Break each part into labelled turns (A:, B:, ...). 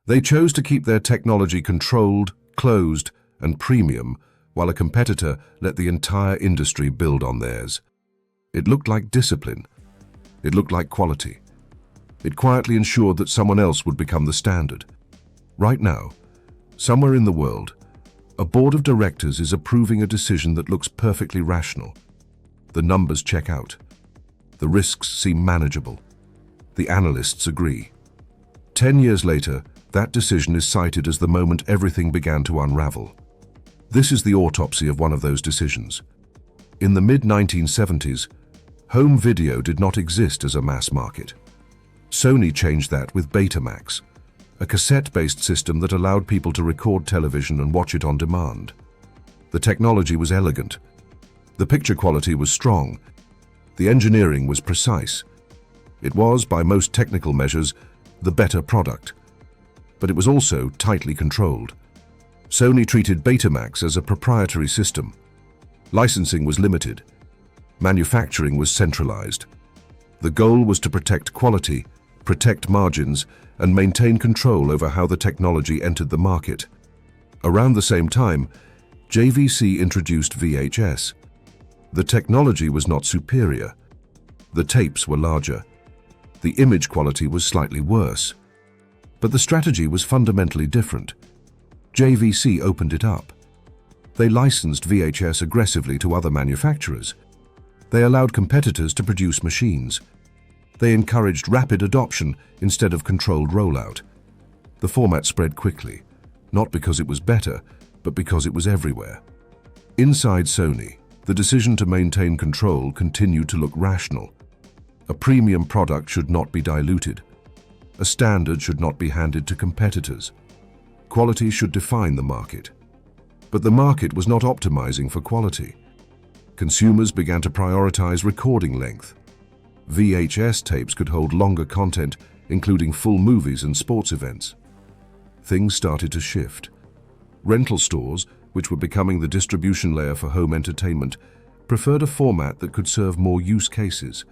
A: They chose to keep their technology controlled, closed, and premium, while a competitor let the entire industry build on theirs. It looked like discipline. It looked like quality. It quietly ensured that someone else would become the standard. Right now, somewhere in the world, a board of directors is approving a decision that looks perfectly rational. The numbers check out. The risks seem manageable. The analysts agree. 10 years later, that decision is cited as the moment everything began to unravel. This is the autopsy of one of those decisions. In the mid-1970s, home video did not exist as a mass market. Sony changed that with Betamax, a cassette-based system that allowed people to record television and watch it on demand. The technology was elegant. The picture quality was strong. The engineering was precise. It was, by most technical measures, the better product. But it was also tightly controlled. Sony treated Betamax as a proprietary system. Licensing was limited. Manufacturing was centralized. The goal was to protect quality, protect margins, and maintain control over how the technology entered the market. Around the same time, JVC introduced VHS. The technology was not superior. The tapes were larger. The image quality was slightly worse. But the strategy was fundamentally different. JVC opened it up. They licensed VHS aggressively to other manufacturers. They allowed competitors to produce machines. They encouraged rapid adoption instead of controlled rollout. The format spread quickly, not because it was better, but because it was everywhere. Inside Sony, the decision to maintain control continued to look rational. A premium product should not be diluted. A standard should not be handed to competitors. Quality should define the market. But the market was not optimizing for quality. Consumers began to prioritize recording length. VHS tapes could hold longer content, including full movies and sports events. Things started to shift. Rental stores, which were becoming the distribution layer for home entertainment, preferred a format that could serve more use cases.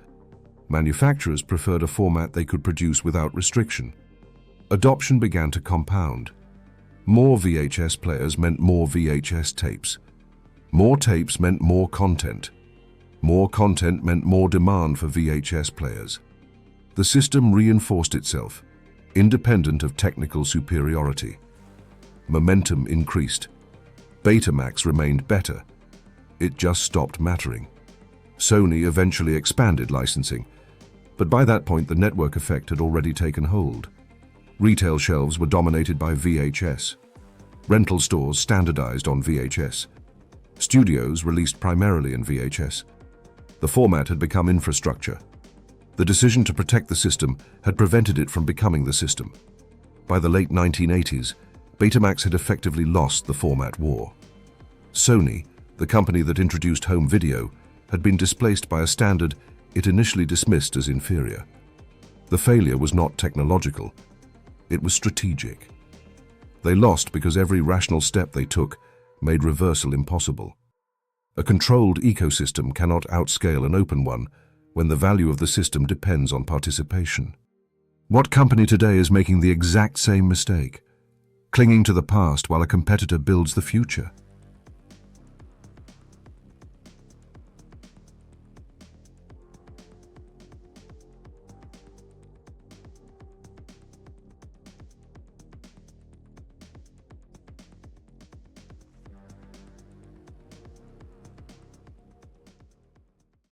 A: Manufacturers preferred a format they could produce without restriction. Adoption began to compound. More VHS players meant more VHS tapes. More tapes meant more content. More content meant more demand for VHS players. The system reinforced itself, independent of technical superiority. Momentum increased. Betamax remained better. It just stopped mattering. Sony eventually expanded licensing, but by that point the network effect had already taken hold. Retail shelves were dominated by VHS. Rental stores standardized on VHS. Studios released primarily in VHS. The format had become infrastructure. The decision to protect the system had prevented it from becoming the system. By the late 1980s, Betamax had effectively lost the format war. Sony, the company that introduced home video, had been displaced by a standard it initially dismissed as inferior. The failure was not technological. It was strategic. They lost because every rational step they took made reversal impossible. A controlled ecosystem cannot outscale an open one when the value of the system depends on participation. What company today is making the exact same mistake, clinging to the past while a competitor builds the future?